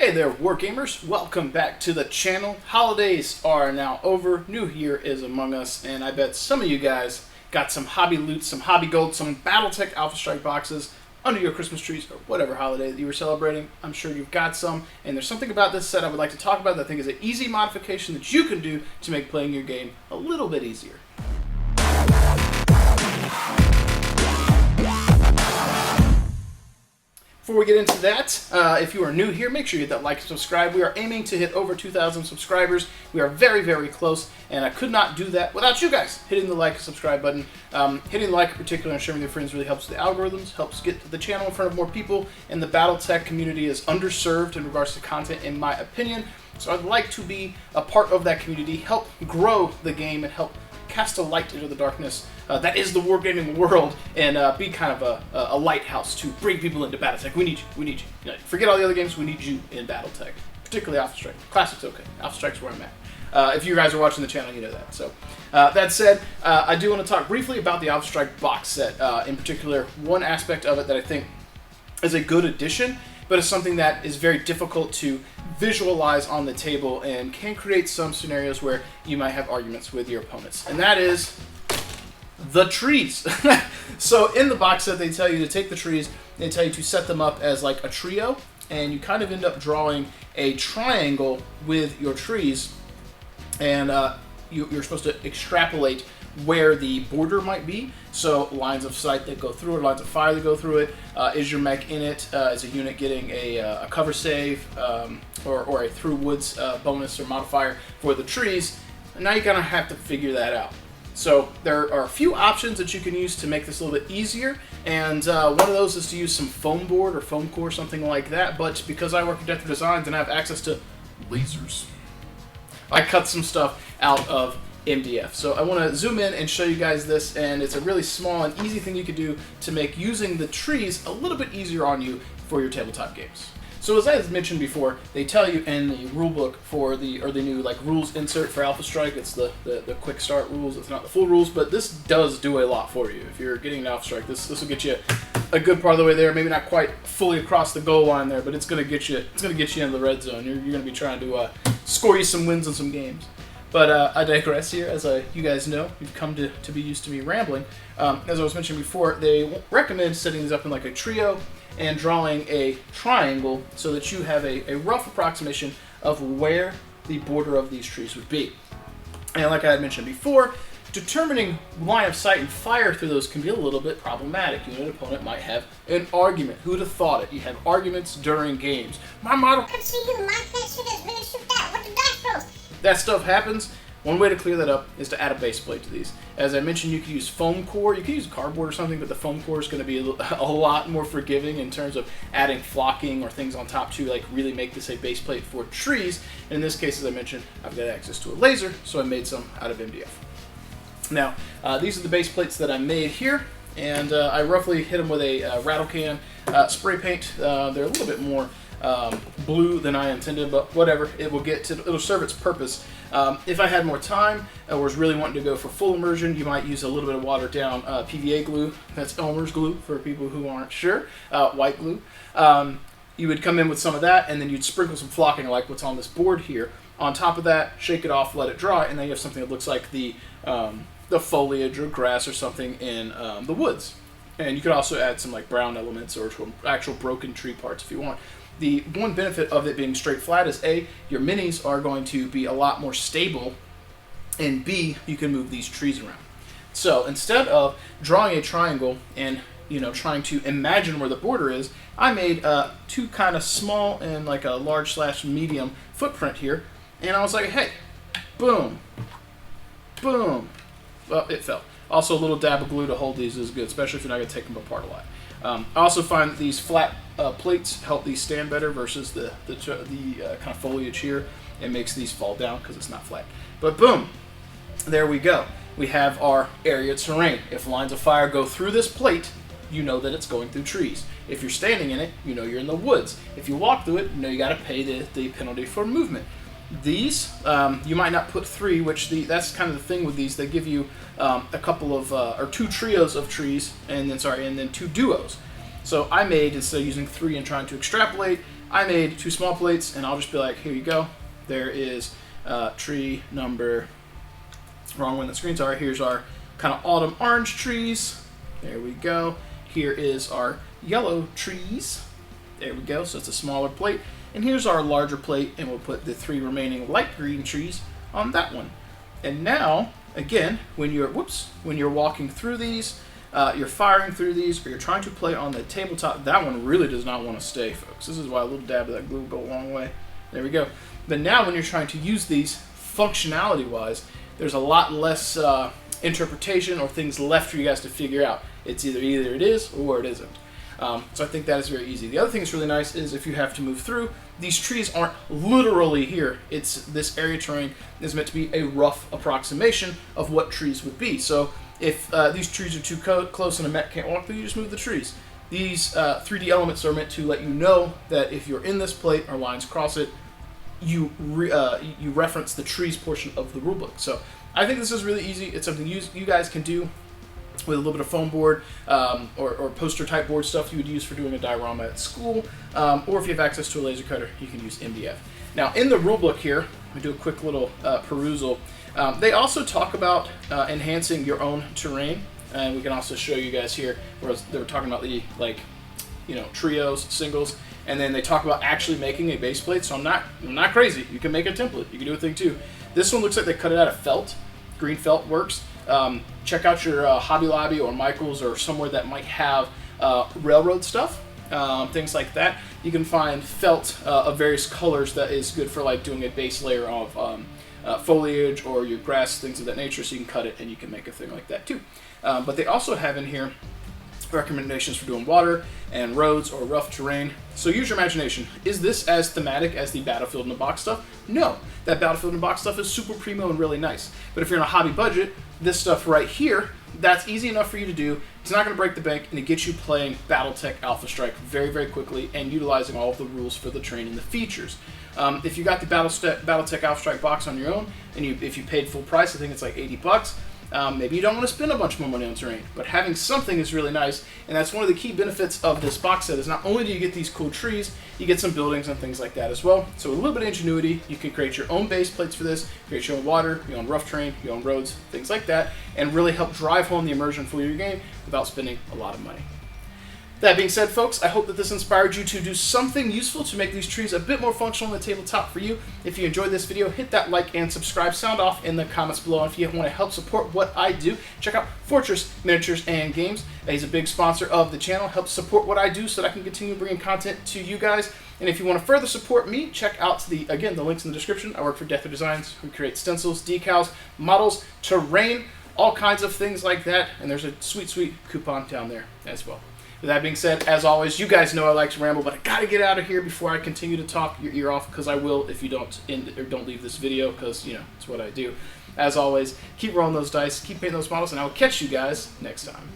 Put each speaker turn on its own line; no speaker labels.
Hey there, Wargamers. Welcome back to the channel. Holidays are now over. New Year is among us, and I bet some of you guys got some hobby loot, some hobby gold, some Battletech Alpha Strike boxes under your Christmas trees or whatever holiday that you were celebrating. I'm sure you've got some, and there's something about this set I would like to talk about that I think is an easy modification that you can do to make playing your game a little bit easier. Before we get into that, if you are new here, make sure you hit that like and subscribe. We are aiming to hit over 2,000 subscribers. We are very, very close, and I could not do that without you guys hitting the like and subscribe button. Hitting like in particular and sharing with your friends really helps the algorithms, helps get the channel in front of more people, and the Battletech community is underserved in regards to content, in my opinion. So I'd like to be a part of that community, help grow the game, and help cast a light into the darkness that is the wargaming world, and be kind of a lighthouse to bring people into Battletech. We need you. We need you. Forget all the other games. We need you in Battletech, particularly Alpha Strike. Classic's okay. Alpha Strike's where I'm at. If you guys are watching the channel, you know that. So that said, I do want to talk briefly about the Alpha Strike box set. In particular, one aspect of it that I think is a good addition, but it's something that is very difficult to visualize on the table and can create some scenarios where you might have arguments with your opponents. And that is the trees. So in the box set, they tell you to take the trees, they tell you to set them up as like a trio, and you kind of end up drawing a triangle with your trees, and you're supposed to extrapolate where the border might be. So lines of sight that go through it, lines of fire that go through it. Is your mech in it? Is a unit getting a cover save or a through woods bonus or modifier for the trees? And now you kind of have to figure that out. So there are a few options that you can use to make this a little bit easier, and one of those is to use some foam board or foam core, something like that. But because I work at Death Designs and I have access to lasers, I cut some stuff out of MDF. So I want to zoom in and show you guys this, and it's a really small and easy thing you can do to make using the trees a little bit easier on you for your tabletop games. So as I mentioned before, they tell you in the rule book for the new like rules insert for Alpha Strike, it's the quick start rules. It's not the full rules, but this does do a lot for you. If you're getting an Alpha Strike, this will get you a good part of the way there. Maybe not quite fully across the goal line there, but it's going to get you. It's going to get you in the red zone. You're going to be trying to score you some wins in some games. But I digress here. As you guys know, you've come to be used to me rambling. As I was mentioning before, they recommend setting these up in like a trio and drawing a triangle so that you have a rough approximation of where the border of these trees would be. And like I had mentioned before, determining line of sight and fire through those can be a little bit problematic. An opponent might have an argument. Who'd have thought it? You have arguments during games. My model can see you, my can't shoot this, we can shoot that, what the dice rolls? That stuff happens. One way to clear that up is to add a base plate to these. As I mentioned, you can use foam core. You can use cardboard or something, but the foam core is going to be a lot more forgiving in terms of adding flocking or things on top to like really make this a base plate for trees. And in this case, as I mentioned, I've got access to a laser, so I made some out of MDF. Now, these are the base plates that I made here, and I roughly hit them with a rattle can spray paint. They're a little bit more blue than I intended, but whatever, it'll serve its purpose. If I had more time or was really wanting to go for full immersion, you might use a little bit of watered down PVA glue. That's Elmer's glue for people who aren't sure. White glue. You would come in with some of that, and then you'd sprinkle some flocking like what's on this board here. On top of that, shake it off, let it dry, and then you have something that looks like the foliage or grass or something in the woods. And you could also add some like brown elements or actual broken tree parts if you want. The one benefit of it being straight flat is A, your minis are going to be a lot more stable, and B, you can move these trees around. So instead of drawing a triangle and trying to imagine where the border is, I made two kind of small and like a large/medium footprint here, and I was like, hey, boom, boom. Well, it fell. Also, a little dab of glue to hold these is good, especially if you're not going to take them apart a lot. I also find that these flat plates help these stand better versus the kind of foliage here. It makes these fall down because it's not flat. But boom, there we go. We have our area terrain. If lines of fire go through this plate, you know that it's going through trees. If you're standing in it, you know you're in the woods. If you walk through it, you know you got to pay the penalty for movement. These, you might not put three, that's kind of the thing with these. They give you a couple of, or two trios of trees, and then two duos. So I made, instead of using three and trying to extrapolate, I made 2 small plates, and I'll just be like, here you go. There is tree number, wrong one, the screens are. Here's our kind of autumn orange trees. There we go. Here is our yellow trees. There we go. So it's a smaller plate. And here's our larger plate, and we'll put the 3 remaining light green trees on that one. And now, again, when you're walking through these, you're firing through these, or you're trying to play on the tabletop, that one really does not want to stay, folks. This is why a little dab of that glue will go a long way. There we go. But now when you're trying to use these functionality-wise, there's a lot less interpretation or things left for you guys to figure out. It's either it is or it isn't. So I think that is very easy. The other thing that's really nice is if you have to move through, these trees aren't literally here. It's this area terrain is meant to be a rough approximation of what trees would be. So if these trees are too close and a mech can't walk through, you just move the trees. These 3D elements are meant to let you know that if you're in this plate or lines cross it, you reference the trees portion of the rulebook. So I think this is really easy. It's something you guys can do with a little bit of foam board or poster type board stuff you would use for doing a diorama at school, or if you have access to a laser cutter, you can use MDF. Now in the rulebook here, we do a quick little perusal. They also talk about enhancing your own terrain, and we can also show you guys here where they were talking about the trios, singles, and then they talk about actually making a base plate. So I'm not crazy. You can make a template. You can do a thing too. This one looks like they cut it out of felt. Green felt works. Check out your Hobby Lobby or Michael's or somewhere that might have railroad stuff, things like that. You can find felt of various colors that is good for like doing a base layer of foliage or your grass, things of that nature, so you can cut it and you can make a thing like that too. But they also have in here recommendations for doing water and roads or rough terrain. So use your imagination. Is this as thematic as the Battlefield in the Box stuff? No. That Battlefield in the Box stuff is super primo and really nice. But if you're in a hobby budget, this stuff right here, that's easy enough for you to do. It's not going to break the bank, and it gets you playing Battletech Alpha Strike very, very quickly and utilizing all of the rules for the terrain and the features. If you got the Battletech Alpha Strike box on your own, and if you paid full price, I think it's like $80, maybe you don't want to spend a bunch more money on terrain, but having something is really nice, and that's one of the key benefits of this box set is not only do you get these cool trees, you get some buildings and things like that as well. So with a little bit of ingenuity, you can create your own base plates for this, create your own water, your own rough terrain, your own roads, things like that, and really help drive home the immersion for your game without spending a lot of money. That being said, folks, I hope that this inspired you to do something useful to make these trees a bit more functional on the tabletop for you. If you enjoyed this video, hit that like and subscribe. Sound off in the comments below. And if you want to help support what I do, check out Fortress Miniatures and Games. He's a big sponsor of the channel. Helps support what I do so that I can continue bringing content to you guys. And if you want to further support me, check out the links in the description. I work for Death Designs. We create stencils, decals, models, terrain, all kinds of things like that. And there's a sweet, sweet coupon down there as well. With that being said, as always, you guys know I like to ramble, but I gotta get out of here before I continue to talk your ear off, because I will if you don't leave this video, because it's what I do. As always, keep rolling those dice, keep painting those models, and I will catch you guys next time.